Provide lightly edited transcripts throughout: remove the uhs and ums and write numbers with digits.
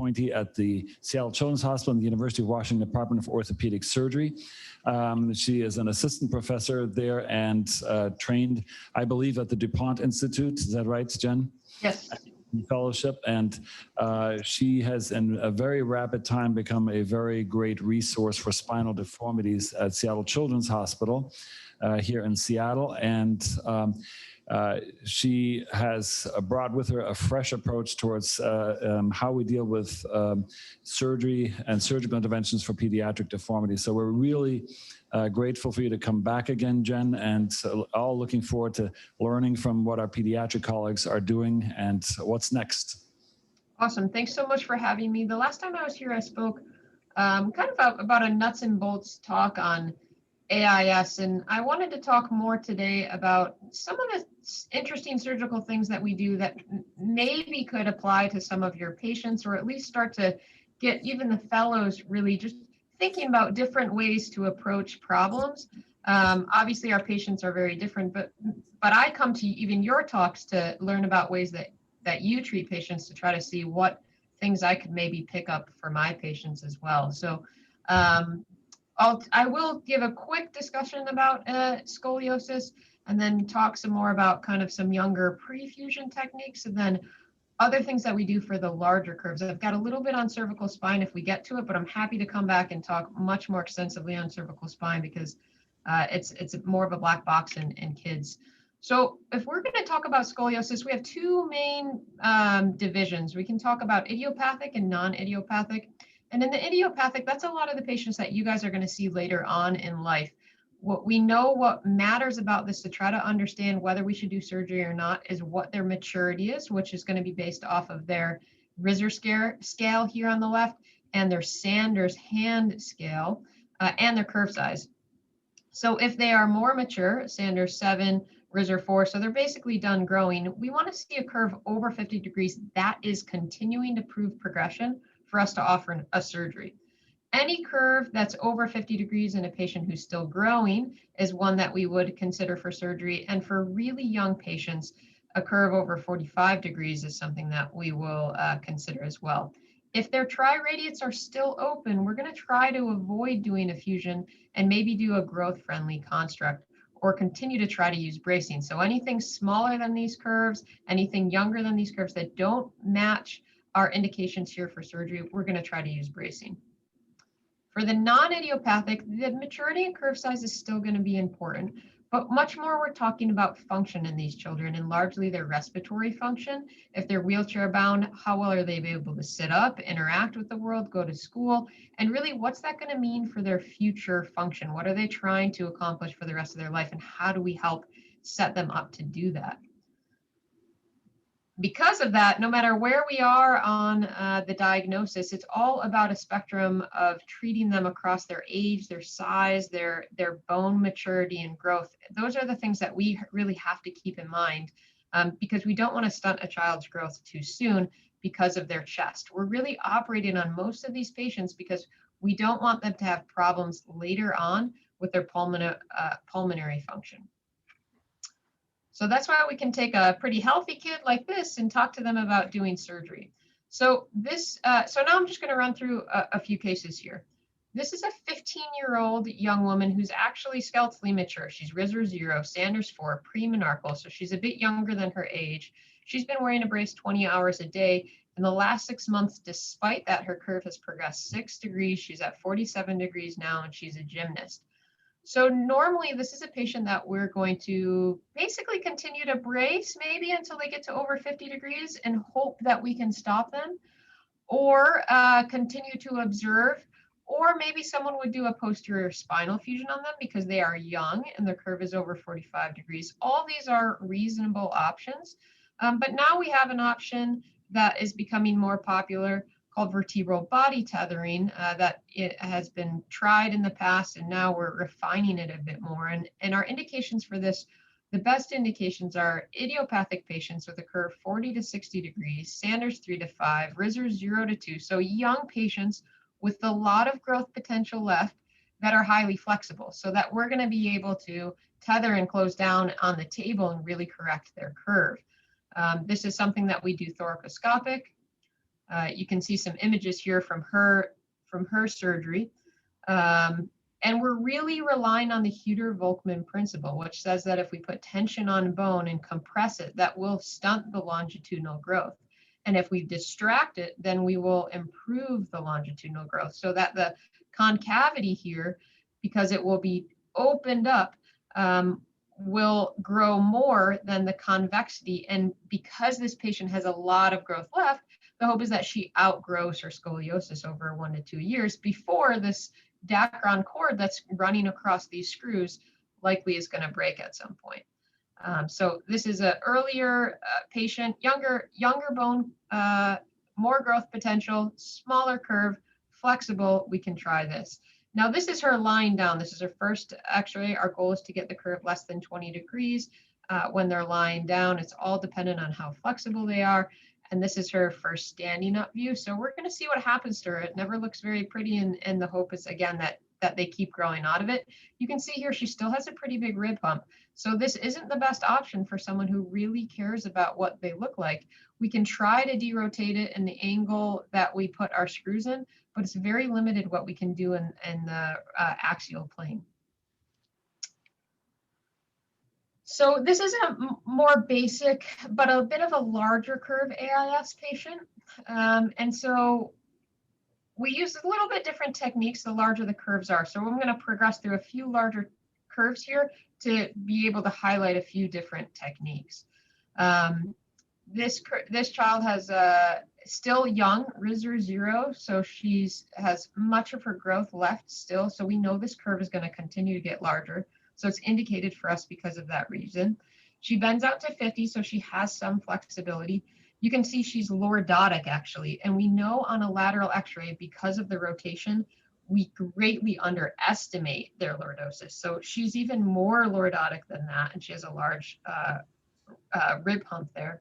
appointee at the Seattle Children's Hospital and the University of Washington Department of Orthopedic Surgery. She is an assistant professor there and trained, I believe, at the DuPont Institute. Is that right, Jen? Yes. Fellowship, and she has in a very rapid time become a very great resource for spinal deformities at Seattle Children's Hospital here in Seattle, and she has brought with her a fresh approach towards how we deal with surgery and surgical interventions for pediatric deformities. So we're really grateful for you to come back again, Jen, and all looking forward to learning from what our pediatric colleagues are doing and what's next. Awesome. Thanks so much for having me. The last time I was here, I spoke kind of about a nuts and bolts talk on AIS, and I wanted to talk more today about some of the interesting surgical things that we do that maybe could apply to some of your patients, or at least start to get even the fellows really just thinking about different ways to approach problems. Obviously, our patients are very different, but I come to even your talks to learn about ways that you treat patients, to try to see what things I could maybe pick up for my patients as well. So I will give a quick discussion about scoliosis, and then talk some more about kind of some younger pre-fusion techniques, and then other things that we do for the larger curves. I've got a little bit on cervical spine if we get to it, but I'm happy to come back and talk much more extensively on cervical spine, because it's more of a black box in kids. So if we're going to talk about scoliosis, we have two main divisions. We can talk about idiopathic and non-idiopathic. And in the idiopathic, that's a lot of the patients that you guys are going to see later on in life. What we know, what matters about this to try to understand whether we should do surgery or not, is what their maturity is, which is going to be based off of their Risser scale here on the left, and their Sanders hand scale, and their curve size. So if they are more mature, Sanders 7, Risser 4, so they're basically done growing, we want to see a curve over 50 degrees that is continuing to prove progression for us to offer a surgery. Any curve that's over 50 degrees in a patient who's still growing is one that we would consider for surgery. And for really young patients, a curve over 45 degrees is something that we will consider as well. If their triradiates are still open, we're going to try to avoid doing a fusion and maybe do a growth-friendly construct, or continue to try to use bracing. So anything smaller than these curves, anything younger than these curves that don't match our indications here for surgery, we're going to try to use bracing. For the non-idiopathic, the maturity and curve size is still going to be important, but much more we're talking about function in these children, and largely their respiratory function. If they're wheelchair bound, how well are they able to sit up, interact with the world, go to school, and really what's that going to mean for their future function? What are they trying to accomplish for the rest of their life, and how do we help set them up to do that? Because of that, no matter where we are on the diagnosis, it's all about a spectrum of treating them across their age, their size, their bone maturity and growth. Those are the things that we really have to keep in mind, because we don't want to stunt a child's growth too soon because of their chest. We're really operating on most of these patients because we don't want them to have problems later on with their pulmonary function. So that's why we can take a pretty healthy kid like this and talk to them about doing surgery. So now I'm just going to run through a few cases here. This is a 15-year-old young woman who's actually skeletally mature. She's Risser 0, Sanders 4, premenarchal, so she's a bit younger than her age. She's been wearing a brace 20 hours a day. In the last 6 months, despite that, her curve has progressed 6 degrees. She's at 47 degrees now, and she's a gymnast. So normally this is a patient that we're going to basically continue to brace maybe until they get to over 50 degrees and hope that we can stop them, or continue to observe, or maybe someone would do a posterior spinal fusion on them because they are young and their curve is over 45 degrees. All these are reasonable options, but now we have an option that is becoming more popular called vertebral body tethering, that it has been tried in the past, and now we're refining it a bit more. And our indications for this, the best indications are idiopathic patients with a curve 40 to 60 degrees, Sanders 3 to 5, Risser 0 to 2. So young patients with a lot of growth potential left that are highly flexible, so that we're going to be able to tether and close down on the table and really correct their curve. This is something that we do thoracoscopic. You can see some images here from her surgery. And we're really relying on the Hutter-Volkmann principle, which says that if we put tension on bone and compress it, that will stunt the longitudinal growth. And if we distract it, then we will improve the longitudinal growth, so that the concavity here, because it will be opened up, will grow more than the convexity. And because this patient has a lot of growth left, the hope is that she outgrows her scoliosis over 1 to 2 years before this Dacron cord that's running across these screws likely is going to break at some point. So this is an earlier patient, younger bone, more growth potential, smaller curve, flexible. We can try this. Now this is her lying down. This is her first x-ray. Our goal is to get the curve less than 20 degrees when they're lying down. It's all dependent on how flexible they are. And this is her first standing up view. So we're going to see what happens to her. It never looks very pretty. And the hope is, again, that they keep growing out of it. You can see here, she still has a pretty big rib hump. So this isn't the best option for someone who really cares about what they look like. We can try to derotate it in the angle that we put our screws in, but it's very limited what we can do in the axial plane. So this is a more basic, but a bit of a larger curve AIS patient. And so we use a little bit different techniques the larger the curves are. So I'm going to progress through a few larger curves here to be able to highlight a few different techniques. This child has still young, RISR 0, so has much of her growth left still. So we know this curve is going to continue to get larger. So it's indicated for us because of that reason. She bends out to 50, so she has some flexibility. You can see she's lordotic actually, and we know on a lateral x-ray, because of the rotation, we greatly underestimate their lordosis. So she's even more lordotic than that, and she has a large rib hump there.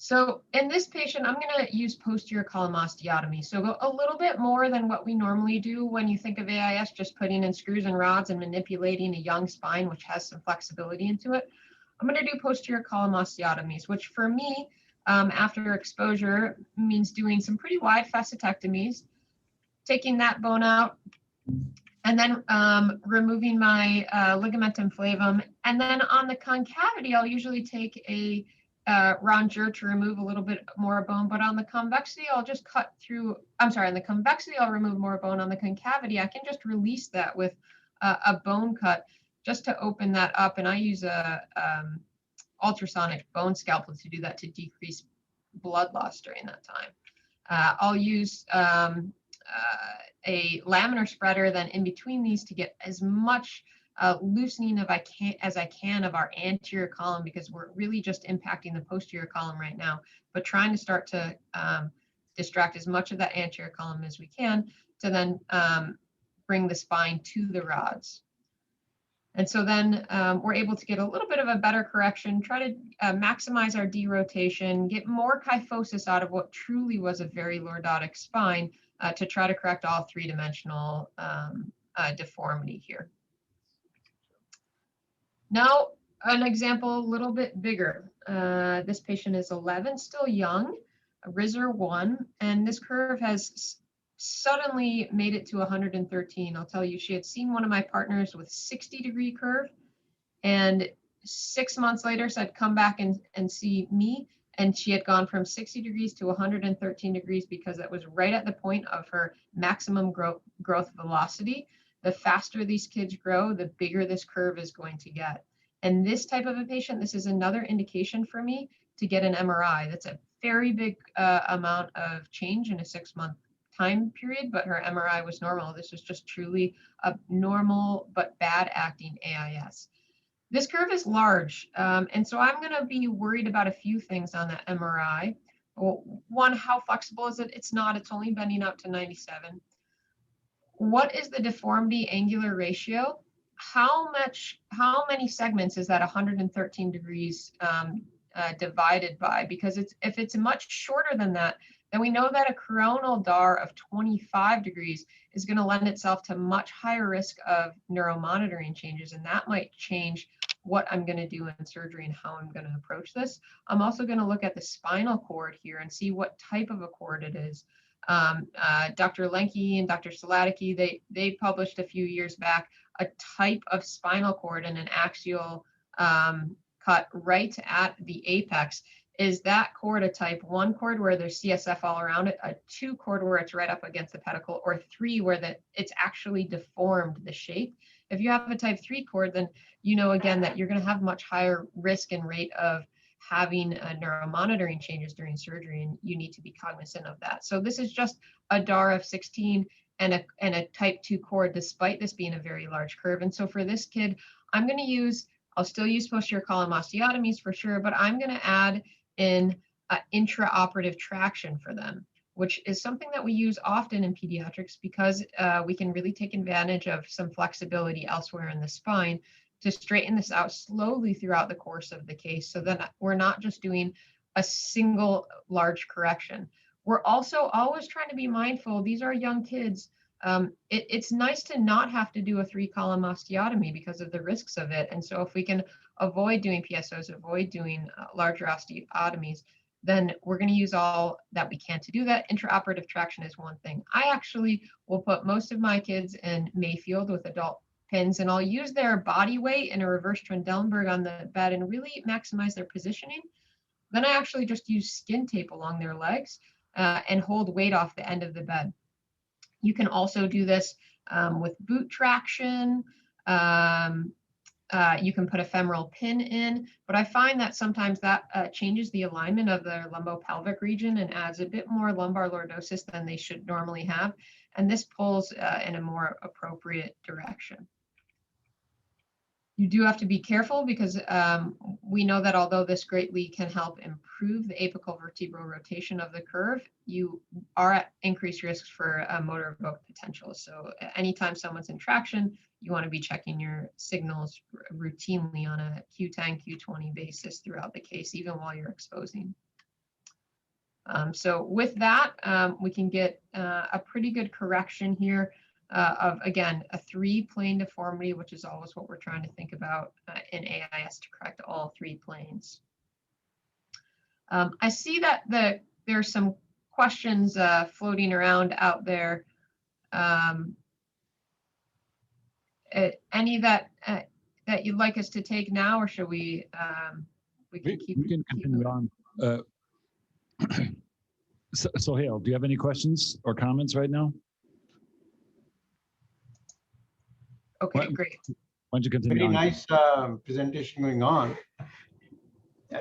So in this patient, I'm going to use posterior column osteotomy. So a little bit more than what we normally do when you think of AIS, just putting in screws and rods and manipulating a young spine, which has some flexibility into it. I'm going to do posterior column osteotomies, which for me, after exposure, means doing some pretty wide facetectomies, taking that bone out, and then removing my ligamentum flavum. And then on the concavity, I'll usually take a rongeur to remove a little bit more bone, but on the convexity, I'll just cut through, on the convexity, I'll remove more bone. On the concavity, I can just release that with a bone cut just to open that up. And I use a ultrasonic bone scalpel to do that to decrease blood loss during that time. I'll use a laminar spreader then in between these to get as much loosening as I can of our anterior column, because we're really just impacting the posterior column right now, but trying to start to distract as much of that anterior column as we can to then bring the spine to the rods. And so then we're able to get a little bit of a better correction, try to maximize our derotation, get more kyphosis out of what truly was a very lordotic spine to try to correct all three-dimensional deformity here. Now, an example a little bit bigger. This patient is 11, still young, a RISR 1, and this curve has suddenly made it to 113. I'll tell you, she had seen one of my partners with 60-degree curve, and 6 months later said, come back and see me. And she had gone from 60 degrees to 113 degrees because that was right at the point of her maximum growth velocity. The faster these kids grow, the bigger this curve is going to get. And this type of a patient, this is another indication for me to get an MRI. That's a very big amount of change in a 6-month time period, but her MRI was normal. This was just truly a normal but bad acting AIS. This curve is large, and so I'm going to be worried about a few things on that MRI. Well, one, how flexible is it? It's not. It's only bending out to 97. What is the deformity angular ratio? How many segments is that 113 degrees divided by? Because if it's much shorter than that, then we know that a coronal DAR of 25 degrees is going to lend itself to much higher risk of neuromonitoring changes, and that might change what I'm going to do in surgery and how I'm going to approach this. I'm also going to look at the spinal cord here and see what type of a cord it is. Dr. Lenke and Dr. Saladicki, they published a few years back a type of spinal cord and an axial cut right at the apex. Is that cord a type 1 cord where there's CSF all around it, a 2 cord where it's right up against the pedicle, or 3 where it's actually deformed the shape? If you have a type 3 cord, then you know again that you're going to have much higher risk and rate of having neuromonitoring changes during surgery, and you need to be cognizant of that. So this is just a DAR of 16 and a type 2 cord, despite this being a very large curve. And so for this kid, I'll still use posterior column osteotomies for sure, but I'm going to add in intraoperative traction for them, which is something that we use often in pediatrics because we can really take advantage of some flexibility elsewhere in the spine to straighten this out slowly throughout the course of the case, so that we're not just doing a single large correction. We're also always trying to be mindful, these are young kids. It's nice to not have to do a 3-column osteotomy because of the risks of it. And so if we can avoid doing PSOs, avoid doing larger osteotomies, then we're going to use all that we can to do that. Intraoperative traction is one thing. I actually will put most of my kids in Mayfield with adult pins, and I'll use their body weight in a reverse Trendelenburg on the bed and really maximize their positioning. Then I actually just use skin tape along their legs and hold weight off the end of the bed. You can also do this with boot traction. You can put a femoral pin in, but I find that sometimes that changes the alignment of the lumbopelvic region and adds a bit more lumbar lordosis than they should normally have. And this pulls in a more appropriate direction. You do have to be careful because we know that although this greatly can help improve the apical vertebral rotation of the curve, you are at increased risks for motor evoked potential. So anytime someone's in traction, you want to be checking your signals routinely on a Q10, Q20 basis throughout the case, even while you're exposing. So with that, we can get a pretty good correction here. Of, again, a 3-plane deformity, which is always what we're trying to think about in AIS to correct all 3 planes. I see that there's some questions floating around out there. Any that you'd like us to take now, or should we can continue on. So Hale, do you have any questions or comments right now? Okay, great. Why don't you continue? Very nice presentation going on.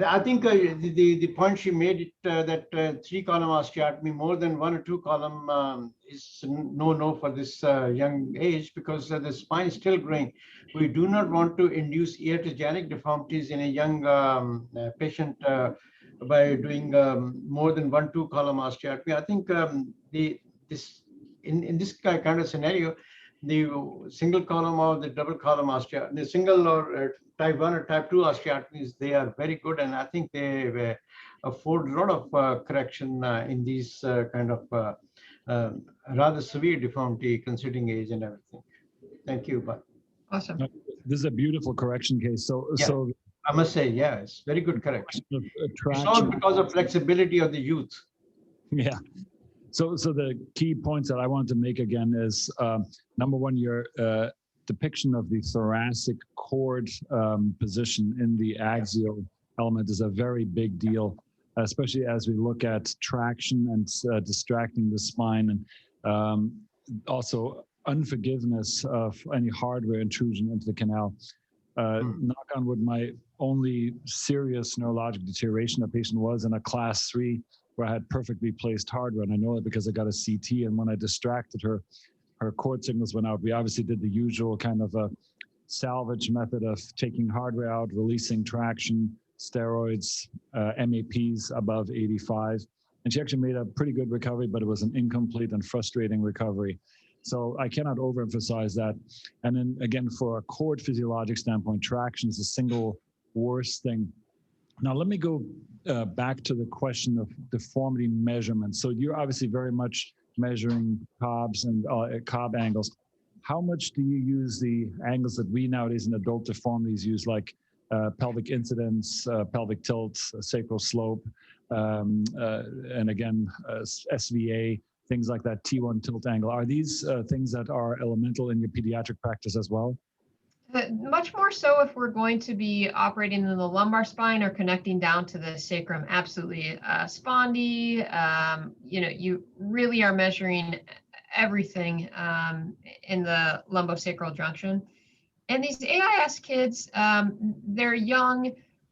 I think the point she made that 3-column osteotomy, more than 1 or 2 column is no for this young age, because the spine is still growing. We do not want to induce iatrogenic deformities in a young patient by doing more than 1-2 column osteotomy. I think in this kind of scenario, the single column or the double column osteotomy, the single or type 1 or type 2 osteotomies, they are very good, and I think they afford a lot of correction in these kind of rather severe deformity considering age and everything. Thank you. Bye. Awesome. This is a beautiful correction case. So I must say, yeah, it's very good correction. It's all because of flexibility of the youth. Yeah. So the key points that I want to make again is, number one, your depiction of the thoracic cord position in the axial element is a very big deal, especially as we look at traction and distracting the spine, and also unforgiveness of any hardware intrusion into the canal. Knock on wood, my only serious neurologic deterioration of patient was in a class 3 where I had perfectly placed hardware, and I know it because I got a CT, and when I distracted her, her cord signals went out. We obviously did the usual kind of a salvage method of taking hardware out, releasing traction, steroids, MAPs above 85, and she actually made a pretty good recovery, but it was an incomplete and frustrating recovery. So I cannot overemphasize that. And then again, for a cord physiologic standpoint, traction is the single worst thing. Now, let me go back to the question of deformity measurement. So you're obviously very much measuring Cobb's and Cobb angles. How much do you use the angles that we nowadays in adult deformities use, like pelvic incidence, pelvic tilt, sacral slope, and again, SVA, things like that, T1 tilt angle. Are these things that are elemental in your pediatric practice as well? Much more so if we're going to be operating in the lumbar spine or connecting down to the sacrum. Absolutely. Spondy, you really are measuring everything in the lumbosacral junction. And these AIS kids, they're young.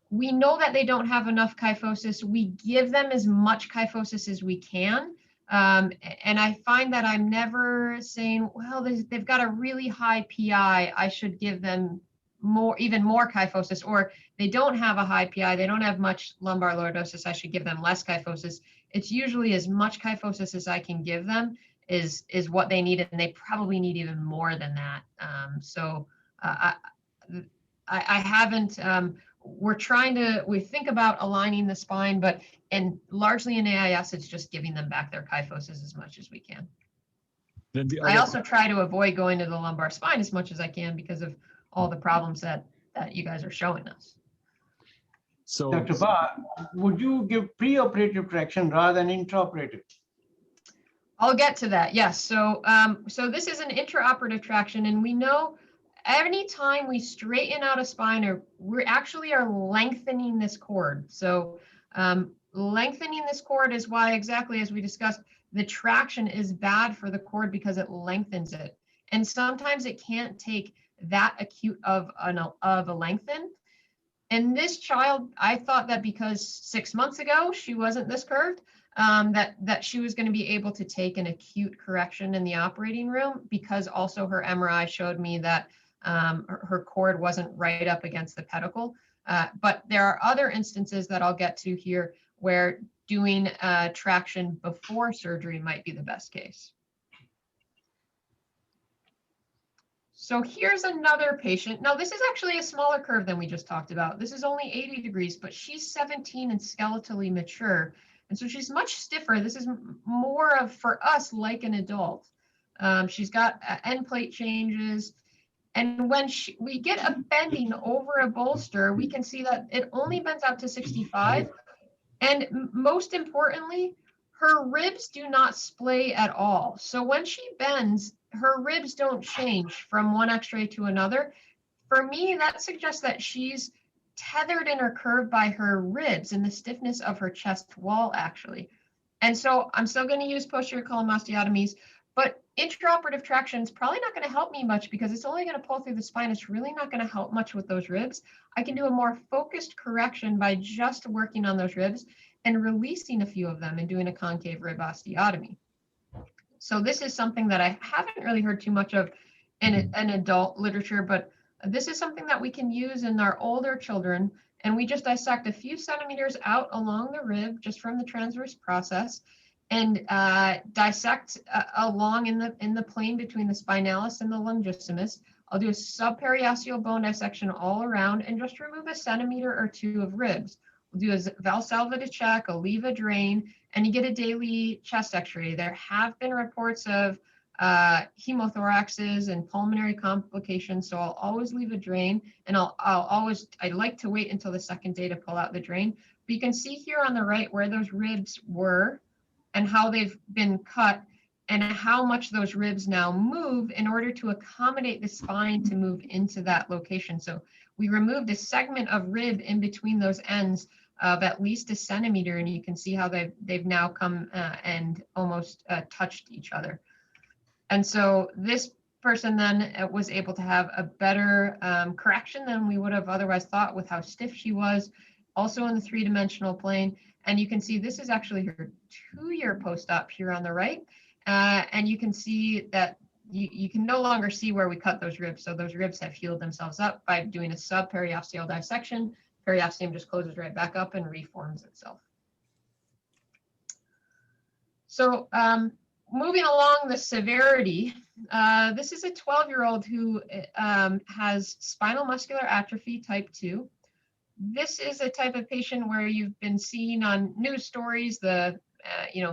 We know that they don't have enough kyphosis. We give them as much kyphosis as we can. And I find that I'm never saying, well, they've got a really high PI, I should give them even more kyphosis, or they don't have a high PI, they don't have much lumbar lordosis, I should give them less kyphosis. It's usually as much kyphosis as I can give them is what they need, and they probably need even more than that. I haven't, we think about aligning the spine, and largely in AIS, it's just giving them back their kyphosis as much as we can. I also try to avoid going to the lumbar spine as much as I can because of all the problems that you guys are showing us. So, Dr. Bauer, would you give preoperative traction rather than intraoperative? I'll get to that. Yes. So this is an intraoperative traction, and we know anytime we straighten out a spine, we actually are lengthening this cord. So lengthening this cord is why, exactly as we discussed, the traction is bad for the cord because it lengthens it. And sometimes it can't take that acute of a lengthen. And this child, I thought that because 6 months ago she wasn't this curved, that she was going to be able to take an acute correction in the operating room, because also her MRI showed me that her cord wasn't right up against the pedicle. But there are other instances that I'll get to here where doing traction before surgery might be the best case. So here's another patient. Now, this is actually a smaller curve than we just talked about. This is only 80 degrees, but she's 17 and skeletally mature. And so she's much stiffer. This is more of, for us, like an adult. She's got end plate changes. And when we get a bending over a bolster, we can see that it only bends out to 65. And most importantly, her ribs do not splay at all. So when she bends, her ribs don't change from one x-ray to another. For me, that suggests that she's tethered in her curve by her ribs and the stiffness of her chest wall, actually. And so I'm still going to use posterior column osteotomies, but intraoperative traction is probably not going to help me much because it's only going to pull through the spine. It's really not going to help much with those ribs. I can do a more focused correction by just working on those ribs and releasing a few of them and doing a concave rib osteotomy. So this is something that I haven't really heard too much of in an adult literature, but this is something that we can use in our older children. And we just dissect a few centimeters out along the rib just from the transverse process and dissect along in the plane between the spinalis and the longissimus. I'll do a subperiosteal bone dissection all around and just remove a centimeter or two of ribs. We'll do a Valsalva to check, a leave drain, and you get a daily chest x-ray. There have been reports of hemothoraxes and pulmonary complications, so I'll always leave a drain, and I like to wait until the second day to pull out the drain. But you can see here on the right where those ribs were and how they've been cut and how much those ribs now move in order to accommodate the spine to move into that location. So we removed a segment of rib in between those ends of at least a centimeter, and you can see how they've now come and almost touched each other. And so this person then was able to have a better correction than we would have otherwise thought with how stiff she was, also in the three-dimensional plane. And you can see this is actually her 2-year post-op here on the right. And you can see that you can no longer see where we cut those ribs. So those ribs have healed themselves up by doing a subperiosteal dissection. Periosteum just closes right back up and reforms itself. So moving along the severity, this is a 12-year-old who has spinal muscular atrophy type 2. This is a type of patient where you've been seeing on news stories the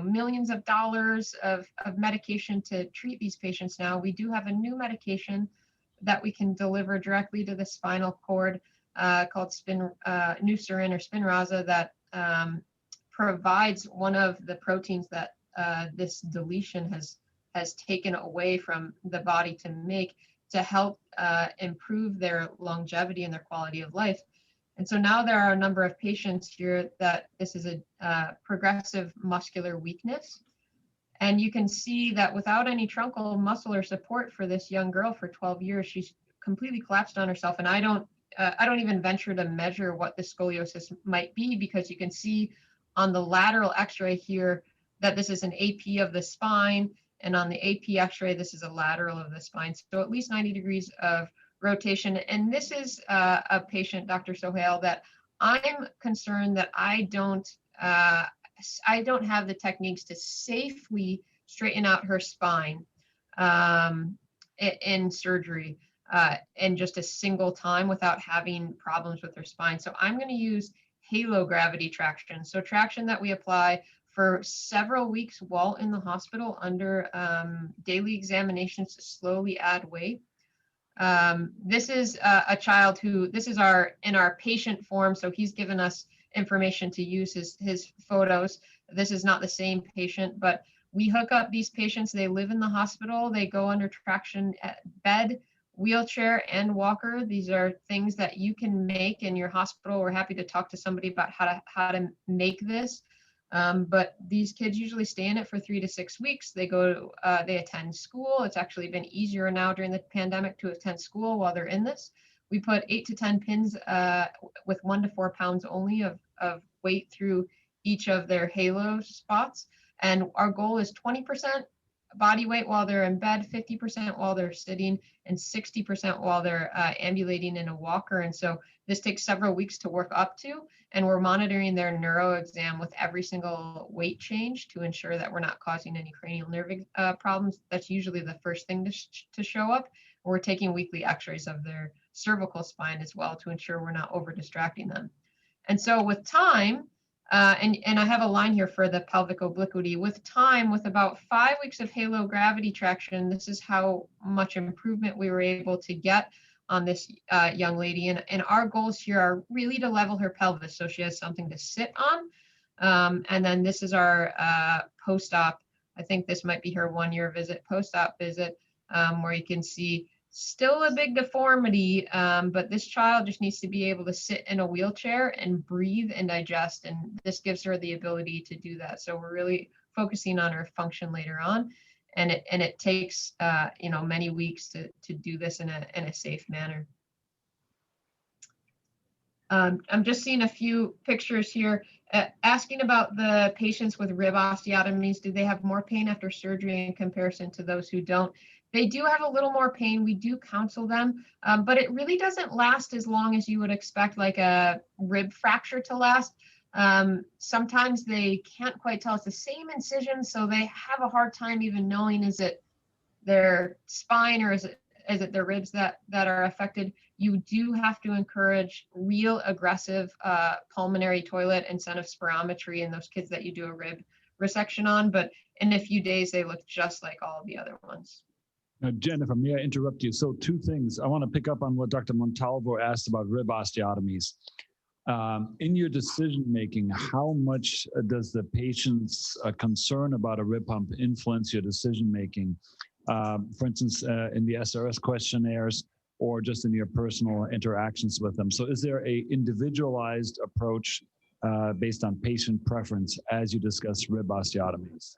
millions of dollars of medication to treat these patients now. We do have a new medication that we can deliver directly to the spinal cord called Nucerin or Spinraza that provides one of the proteins that this deletion has taken away from the body to make to help improve their longevity and their quality of life. And so now there are a number of patients here that this is a progressive muscular weakness. And you can see that without any truncal muscle or support for this young girl for 12 years, she's completely collapsed on herself. And I don't even venture to measure what the scoliosis might be, because you can see on the lateral x-ray here that this is an AP of the spine. And on the AP x-ray, this is a lateral of the spine. So at least 90 degrees of rotation. And this is a patient, Dr. Sohail, that I'm concerned that I don't have the techniques to safely straighten out her spine in surgery in just a single time without having problems with her spine. So I'm going to use halo gravity traction. So traction that we apply for several weeks while in the hospital under daily examinations to slowly add weight. This is a child who, this is in our patient form, so he's given us information to use his photos. This is not the same patient, but we hook up these patients. They live in the hospital. They go under traction at bed, wheelchair, and walker. These are things that you can make in your hospital. We're happy to talk to somebody about how to make this. But these kids usually stay in it for 3 to 6 weeks. They attend school. It's actually been easier now during the pandemic to attend school while they're in this. We put 8 to 10 pins with 1 to 4 pounds only of weight through each of their halo spots. And our goal is 20% body weight while they're in bed, 50% while they're sitting, and 60% while they're ambulating in a walker. And so this takes several weeks to work up to, and we're monitoring their neuro exam with every single weight change to ensure that we're not causing any cranial nerve problems. That's usually the first thing to show up. We're taking weekly x-rays of their cervical spine as well to ensure we're not over distracting them. And so with time, and I have a line here for the pelvic obliquity. With time, with about 5 weeks of halo gravity traction, this is how much improvement we were able to get on this young lady. And our goals here are really to level her pelvis so she has something to sit on. And then this is our post-op. I think this might be her 1-year visit, post-op visit, where you can see still a big deformity, but this child just needs to be able to sit in a wheelchair and breathe and digest, and this gives her the ability to do that. So we're really focusing on her function later on, and it takes many weeks to do this in a safe manner. I'm just seeing a few pictures here asking about the patients with rib osteotomies. Do they have more pain after surgery in comparison to those who don't? They do have a little more pain. We do counsel them, but it really doesn't last as long as you would expect like a rib fracture to last. Sometimes they can't quite tell it's the same incision, so they have a hard time even knowing, is it their spine or is it their ribs that are affected. You do have to encourage real aggressive pulmonary toilet and sensitive spirometry in those kids that you do a rib resection on, but in a few days they look just like all of the other ones. Now, Jennifer, may I interrupt you? So 2 things. I want to pick up on what Dr. Montalvo asked about rib osteotomies. In your decision-making, how much does the patient's concern about a rib pump influence your decision-making? For instance, in the SRS questionnaires or just in your personal interactions with them. So is there a individualized approach based on patient preference as you discuss rib osteotomies?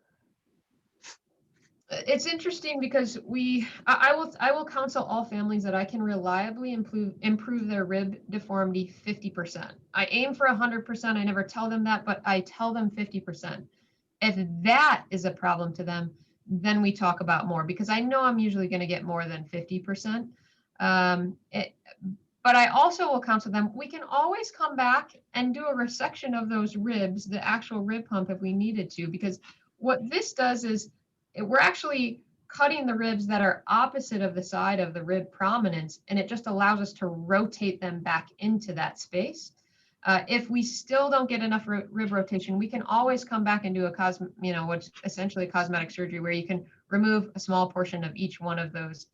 It's interesting because I will counsel all families that I can reliably improve their rib deformity 50%. I aim for 100%. I never tell them that, but I tell them 50%. If that is a problem to them, then we talk about more, because I know I'm usually going to get more than 50%. But I also will counsel them, we can always come back and do a resection of those ribs, the actual rib pump, if we needed to, because what this does is we're actually cutting the ribs that are opposite of the side of the rib prominence, and it just allows us to rotate them back into that space. If we still don't get enough rib rotation, we can always come back and do what's essentially a cosmetic surgery where you can remove a small portion of each one of those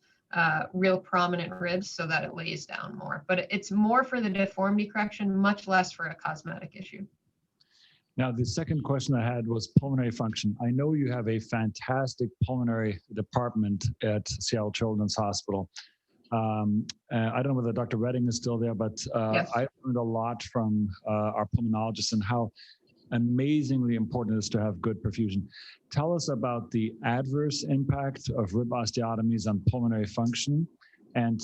real prominent ribs so that it lays down more. But it's more for the deformity correction, much less for a cosmetic issue. Now, the second question I had was pulmonary function. I know you have a fantastic pulmonary department at Seattle Children's Hospital. I don't know whether Dr. Redding is still there, but Yes. I learned a lot from our pulmonologists and how amazingly important it is to have good perfusion. Tell us about the adverse impact of rib osteotomies on pulmonary function, and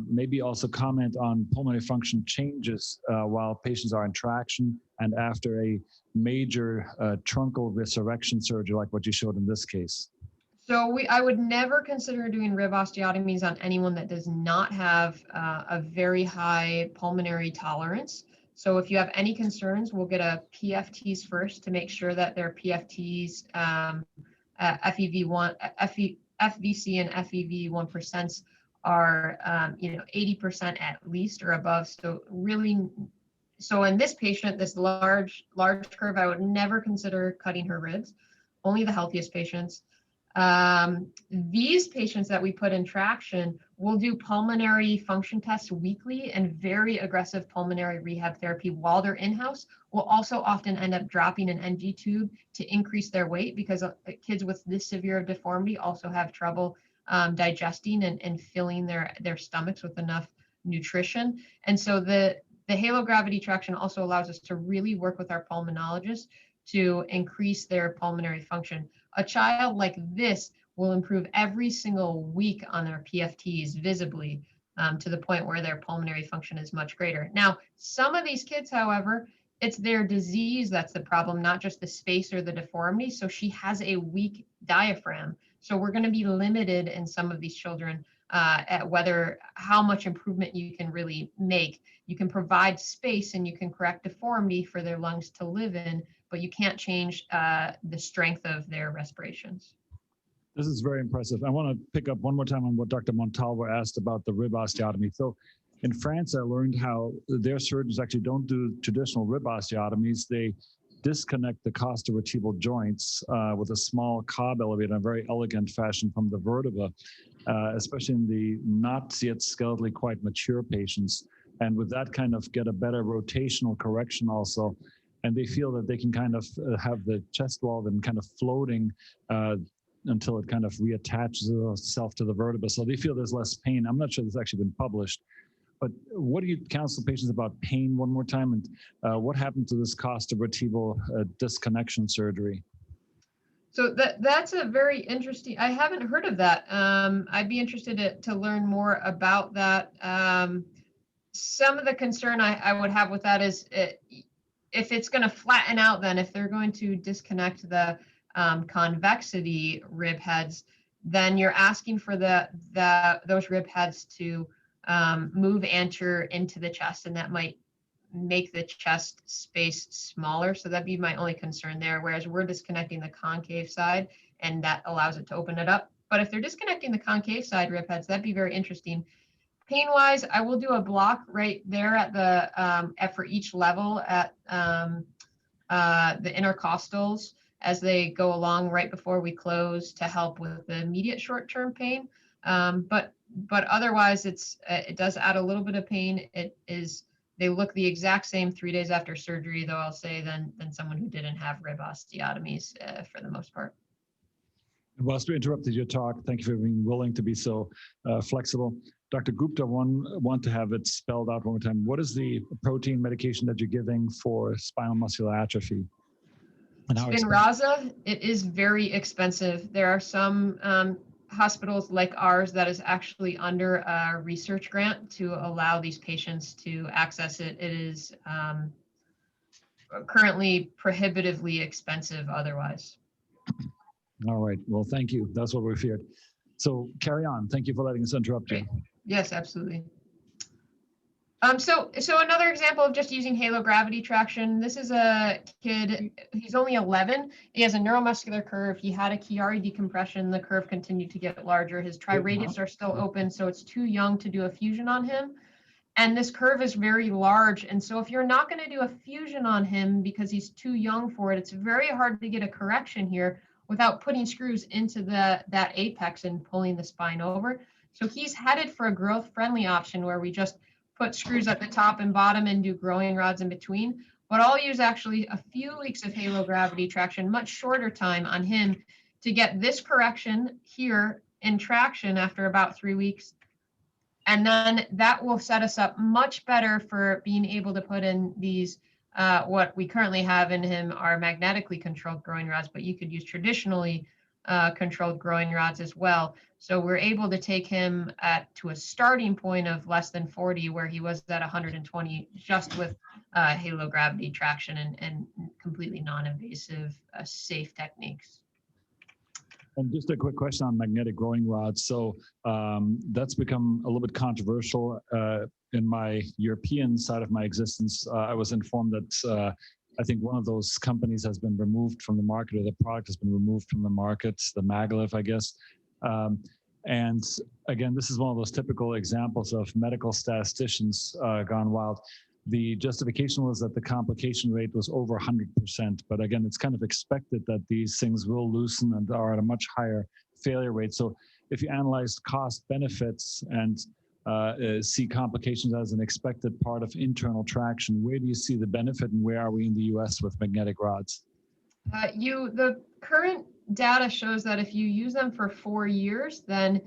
maybe also comment on pulmonary function changes while patients are in traction and after a major truncal resurrection surgery like what you showed in this case. So I would never consider doing rib osteotomies on anyone that does not have a very high pulmonary tolerance. So if you have any concerns, we'll get a PFTs first to make sure that their PFTs, FVC and FEV 1% are 80% at least or above. So in this patient, this large curve, I would never consider cutting her ribs. Only the healthiest patients. These patients that we put in traction will do pulmonary function tests weekly, and very aggressive pulmonary rehab therapy while they're in-house will also often end up dropping an NG tube to increase their weight, because kids with this severe of deformity also have trouble digesting and filling their stomachs with enough nutrition. And so the halo gravity traction also allows us to really work with our pulmonologists to increase their pulmonary function. A child like this will improve every single week on their PFTs visibly to the point where their pulmonary function is much greater. Now, some of these kids, however, it's their disease that's the problem, not just the space or the deformity. So she has a weak diaphragm. So we're going to be limited in some of these children at how much improvement you can really make. You can provide space and you can correct deformity for their lungs to live in, but you can't change the strength of their respirations. This is very impressive. I want to pick up one more time on what Dr. Montalvo asked about the rib osteotomy. So in France, I learned how their surgeons actually don't do traditional rib osteotomies. They disconnect the costovertebral joints with a small cob elevator in a very elegant fashion from the vertebra, especially in the not yet skeletally quite mature patients. And with that kind of get a better rotational correction also. And they feel that they can kind of have the chest wall then kind of floating until it kind of reattaches itself to the vertebra. So they feel there's less pain. I'm not sure this has actually been published. But what do you counsel patients about pain one more time? And what happened to this costovertebral disconnection surgery? So that's a very interesting, I haven't heard of that. I'd be interested to learn more about that. Some of the concern I would have with that is if it's going to flatten out, then if they're going to disconnect the convexity rib heads, then you're asking for those rib heads to move anterior into the chest, and that might make the chest space smaller. So that'd be my only concern there. Whereas we're disconnecting the concave side, and that allows it to open it up. But if they're disconnecting the concave side rib heads, that'd be very interesting. Pain-wise, I will do a block right there at for each level at the intercostals as they go along right before we close to help with the immediate short-term pain. But otherwise, it does add a little bit of pain. They look the exact same 3 days after surgery, though I'll say than someone who didn't have rib osteotomies for the most part. Whilst we interrupted your talk, thank you for being willing to be so flexible. Dr. Gupta, want to have it spelled out one more time. What is the protein medication that you're giving for spinal muscular atrophy? And how Spinraza, it is very expensive. There are some hospitals like ours that is actually under a research grant to allow these patients to access it. It is currently prohibitively expensive otherwise. All right. Well, thank you. That's what we feared. So carry on. Thank you for letting us interrupt you. Yes, absolutely. So another example of just using halo gravity traction. This is a kid, he's only 11. He has a neuromuscular curve. He had a Chiari decompression. The curve continued to get larger. His triradius are still open, so it's too young to do a fusion on him. And this curve is very large. And so if you're not going to do a fusion on him because he's too young for it, it's very hard to get a correction here without putting screws into that apex and pulling the spine over. So he's headed for a growth-friendly option where we just put screws at the top and bottom and do growing rods in between. But I'll use actually a few weeks of halo gravity traction, much shorter time on him to get this correction here in traction after about 3 weeks. And then that will set us up much better for being able to put in these, what we currently have in him are magnetically controlled growing rods, but you could use traditionally controlled growing rods as well. So we're able to take him to a starting point of less than 40, where he was at 120 just with halo gravity traction and completely non-invasive, safe techniques. And just a quick question on magnetic growing rods. So that's become a little bit controversial. In my European side of my existence, I was informed that I think one of those companies has been removed from the market, or the product has been removed from the market, the Maglev, I guess. And again, this is one of those typical examples of medical statisticians gone wild. The justification was that the complication rate was over 100%. But again, it's kind of expected that these things will loosen and are at a much higher failure rate. So if you analyze cost benefits and see complications as an expected part of internal traction, where do you see the benefit, and where are we in the US with magnetic rods? The current data shows that if you use them for 4 years, then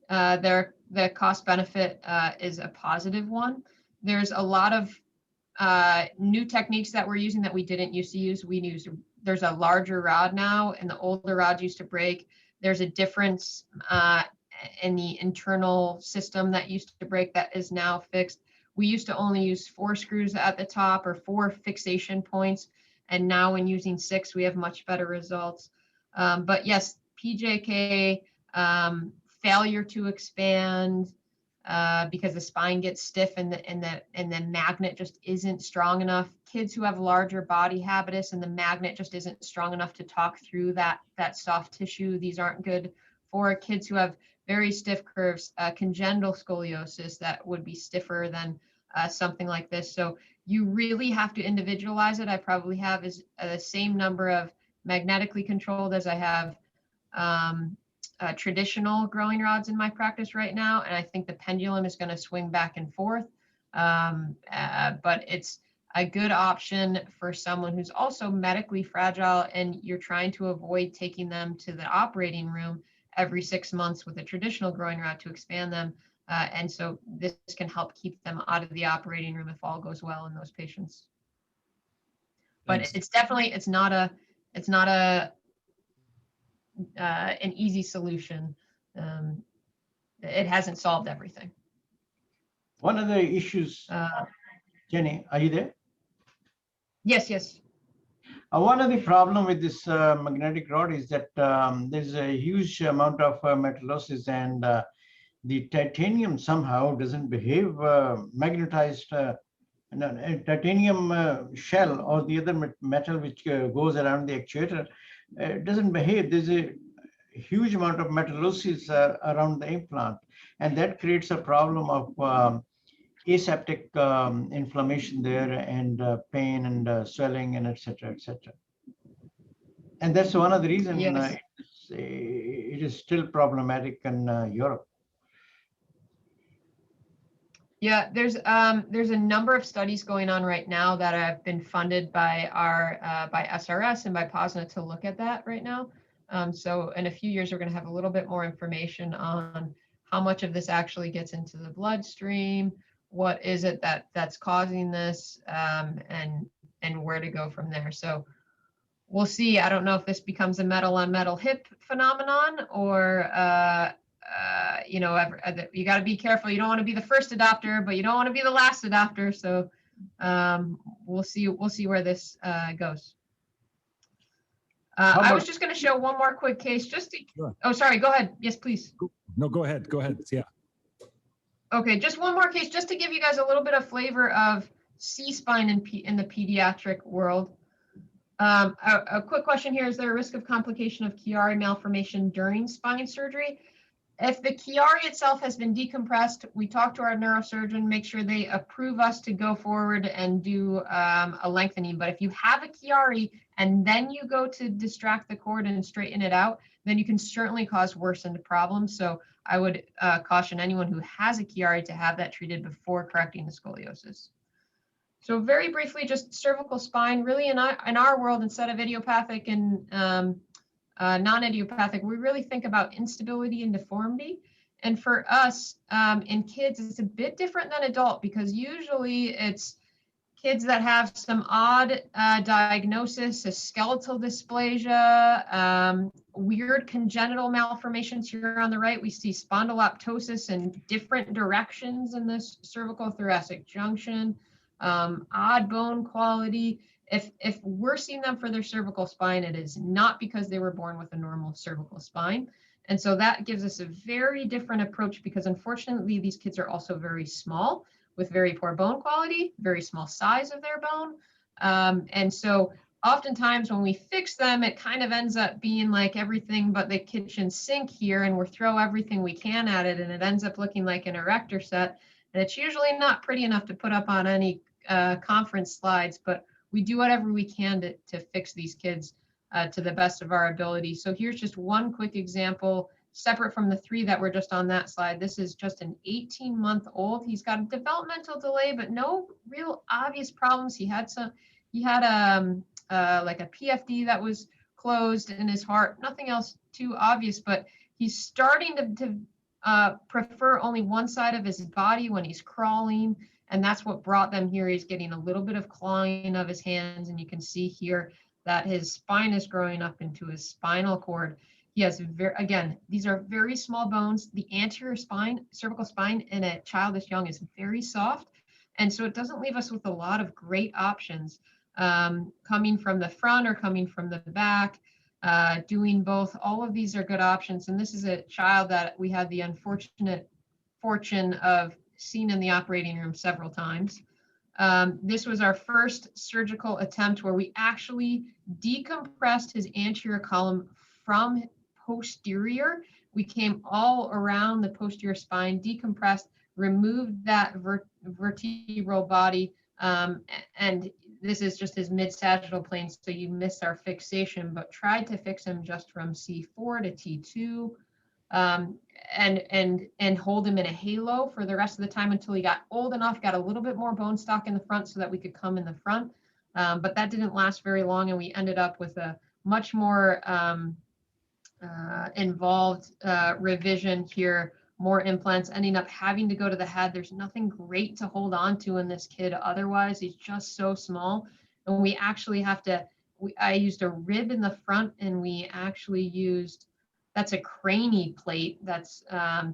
the cost benefit is a positive one. There's a lot of new techniques that we're using that we didn't used to use. There's a larger rod now, and the older rods used to break. There's a difference in the internal system that used to break that is now fixed. We used to only use 4 screws at the top or 4 fixation points, and now when using 6, we have much better results. But yes, PJK, failure to expand, because the spine gets stiff and the magnet just isn't strong enough. Kids who have larger body habitus and the magnet just isn't strong enough to talk through that soft tissue, these aren't good for kids who have very stiff curves, congenital scoliosis that would be stiffer than something like this. So you really have to individualize it. I probably have the same number of magnetically controlled as I have traditional growing rods in my practice right now, and I think the pendulum is going to swing back and forth, but it's a good option for someone who's also medically fragile and you're trying to avoid taking them to the operating room every 6 months with a traditional growing rod to expand them, and so this can help keep them out of the operating room if all goes well in those patients. But Thanks. it's not an easy solution. It hasn't solved everything. One of the issues, Jenny, are you there? Yes. One of the problem with this magnetic rod is that there's a huge amount of metallosis, and the titanium somehow doesn't behave magnetized. Titanium shell or the other metal which goes around the actuator doesn't behave. There's a huge amount of metallosis around the implant, and that creates a problem of aseptic inflammation there, and pain and swelling and etc. And that's one of the reasons it is still problematic in Europe. Yeah, there's a number of studies going on right now that have been funded by by SRS and by POSNA to look at that right now. So in a few years, we're going to have a little bit more information on how much of this actually gets into the bloodstream, what is it that's causing this, and where to go from there. So we'll see. I don't know if this becomes a metal on metal hip phenomenon, or you got to be careful. You don't want to be the first adopter, but you don't want to be the last adopter. So we'll see where this goes. I was just going to show one more quick case just to, Sure. Oh, sorry, go ahead. Yes, please. No, go ahead. Yeah. Okay, just one more case just to give you guys a little bit of flavor of C-spine in the pediatric world. A quick question here: is there a risk of complication of Chiari malformation during spine surgery? If the Chiari itself has been decompressed, we talk to our neurosurgeon, make sure they approve us to go forward and do a lengthening. But if you have a Chiari and then you go to distract the cord and straighten it out, then you can certainly cause worsened problems. So I would caution anyone who has a Chiari to have that treated before correcting the scoliosis. So very briefly, just cervical spine, really in our world, instead of idiopathic and non-idiopathic, we really think about instability and deformity. And for us, in kids, it's a bit different than adult, because usually it's kids that have some odd diagnosis, a skeletal dysplasia, weird congenital malformations. Here on the right, we see spondyloptosis in different directions in this cervical thoracic junction, odd bone quality. If we're seeing them for their cervical spine, it is not because they were born with a normal cervical spine. And so that gives us a very different approach, because unfortunately, these kids are also very small with very poor bone quality, very small size of their bone. And so oftentimes when we fix them, it kind of ends up being like everything but the kitchen sink here, and we'll throw everything we can at it, and it ends up looking like an erector set. And it's usually not pretty enough to put up on any conference slides, but we do whatever we can to fix these kids to the best of our ability. So here's just one quick example, separate from the 3 that were just on that slide. This is just an 18-month-old. He's got a developmental delay, but no real obvious problems. He had like a PFD that was closed in his heart, nothing else too obvious, but he's starting to prefer only one side of his body when he's crawling. And that's what brought them here. He's getting a little bit of clawing of his hands, and you can see here that his spine is growing up into his spinal cord. He has, again, these are very small bones. The anterior spine, cervical spine in a child this young is very soft. And so it doesn't leave us with a lot of great options coming from the front or coming from the back, doing both. All of these are good options. And this is a child that we had the unfortunate fortune of seeing in the operating room several times. This was our first surgical attempt where we actually decompressed his anterior column from posterior. We came all around the posterior spine, decompressed, removed that vertebral body, and this is just his mid-sagittal plane, so you missed our fixation, but tried to fix him just from C4 to T2. And hold him in a halo for the rest of the time until he got old enough, got a little bit more bone stock in the front so that we could come in the front. But that didn't last very long, and we ended up with a much more involved revision here, more implants, ending up having to go to the head. There's nothing great to hold on to in this kid otherwise. He's just so small. And we actually have to, I used a rib in the front, and we actually used, that's a cranie plate that's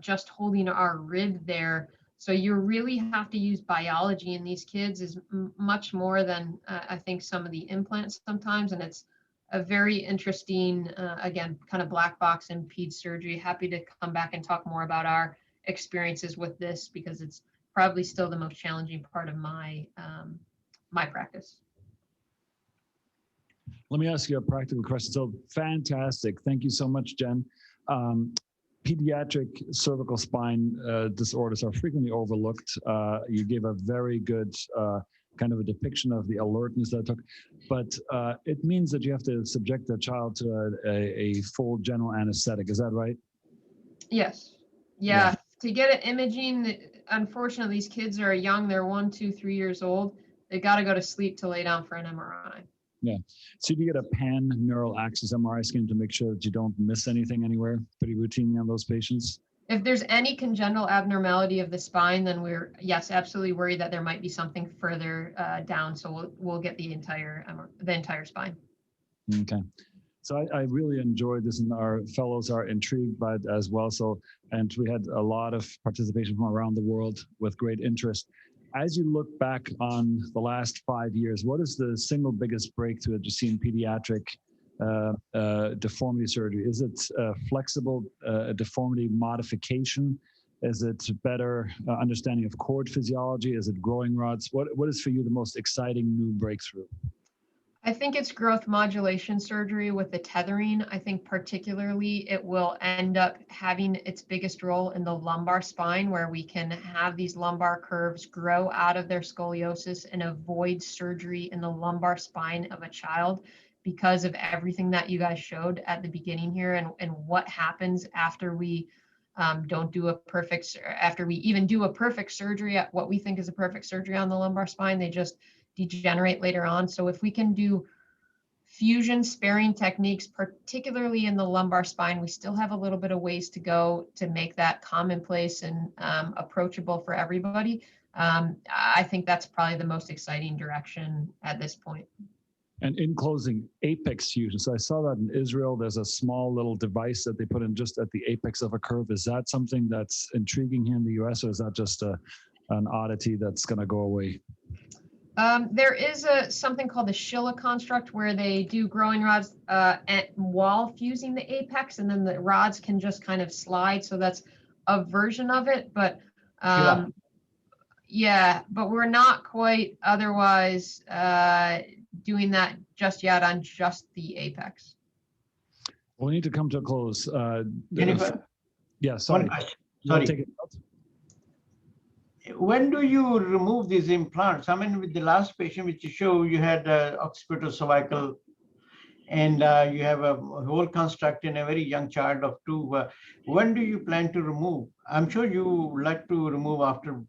just holding our rib there. So you really have to use biology in these kids is much more than I think some of the implants sometimes. And it's a very interesting, again, kind of black box in ped surgery. Happy to come back and talk more about our experiences with this, because it's probably still the most challenging part of my, my practice. Let me ask you a practical question. So fantastic. Thank you so much, Jen. Pediatric cervical spine disorders are frequently overlooked. You gave a very good kind of a depiction of the alertness that it took, but it means that you have to subject the child to a full general anesthetic. Is that right? Yes. Yeah. To get an imaging, unfortunately, these kids are young. They're 1, 2, 3 years old. They got to go to sleep to lay down for an MRI. Yeah. So you get a pan neural axis MRI scan to make sure that you don't miss anything anywhere pretty routinely on those patients? If there's any congenital abnormality of the spine, then we're, yes, absolutely worried that there might be something further down. So we'll get the entire spine. Okay. So I really enjoyed this, and our fellows are intrigued by it as well. So, and we had a lot of participation from around the world with great interest. As you look back on the last 5 years, what is the single biggest breakthrough that you see in pediatric deformity surgery? Is it flexible deformity modification? Is it better understanding of cord physiology? Is it growing rods? What is for you the most exciting new breakthrough? I think it's growth modulation surgery with the tethering. I think particularly it will end up having its biggest role in the lumbar spine, where we can have these lumbar curves grow out of their scoliosis and avoid surgery in the lumbar spine of a child because of everything that you guys showed at the beginning here, and what happens after we don't do a perfect, after we even do a perfect surgery at what we think is a perfect surgery on the lumbar spine. They just degenerate later on. So if we can do fusion sparing techniques, particularly in the lumbar spine, we still have a little bit of ways to go to make that commonplace and approachable for everybody. I think that's probably the most exciting direction at this point. And in closing, apex fusion. So I saw that in Israel, there's a small little device that they put in just at the apex of a curve. Is that something that's intriguing here in the US, or is that just an oddity that's going to go away? There is something called the Schilla construct, where they do growing rods while fusing the apex, and then the rods can just kind of slide. So that's a version of it, but yeah, but we're not quite otherwise doing that just yet on just the apex. Well, we need to come to a close. Jennifer? Yeah, sorry. Sorry. Take it out? When do you remove these implants? I mean, with the last patient which you show, you had occipital cervical, and you have a whole construct in a very young child of 2. When do you plan to remove? I'm sure you like to remove after.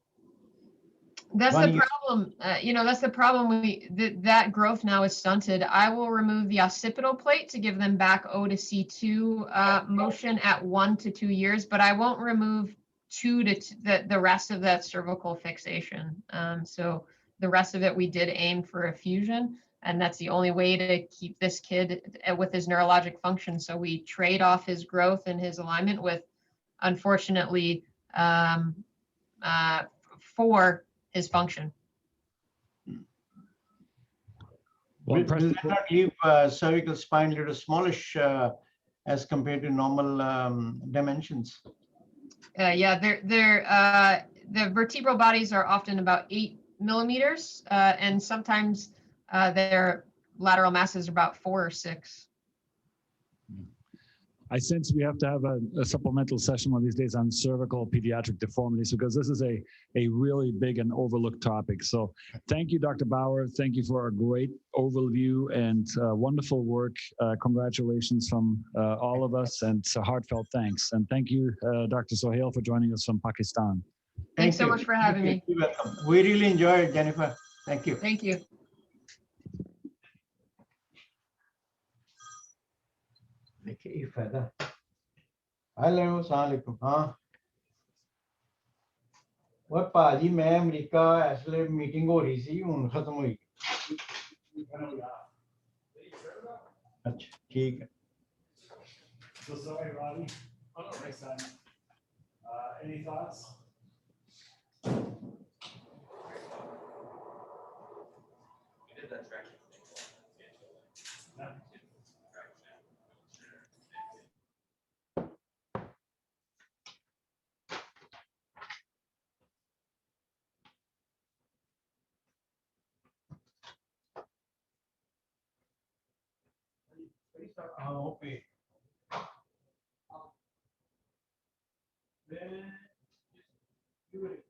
That's the problem. That's the problem. That growth now is stunted. I will remove the occipital plate to give them back O to C2 motion at 1 to 2 years, but I won't remove the rest of that cervical fixation. So the rest of it, we did aim for a fusion, and that's the only way to keep this kid with his neurologic function. So we trade off his growth and his alignment with, unfortunately, for his function. Does that not leave cervical spine a little smallish as compared to normal dimensions? Yeah, the vertebral bodies are often about 8 millimeters, and sometimes their lateral masses are about 4 or 6. I sense we have to have a supplemental session one of these days on cervical pediatric deformities, because this is a really big and overlooked topic. So thank you, Dr. Bauer. Thank you for a great overview and wonderful work. Congratulations from all of us, and heartfelt thanks. And thank you, Dr. Sohail, for joining us from Pakistan. Thanks so much for having me. You're welcome. We really enjoyed it, Jennifer. Thank you. Thank you. Hello, assalamualaikum. हाँ और पाजी मैं America इसलिए meeting हो रही सी हुन खत्म हुई अच्छा ठीक है So sorry, Rodney. Oh, no, next time. Any thoughts? We did that traction. Okay. Then you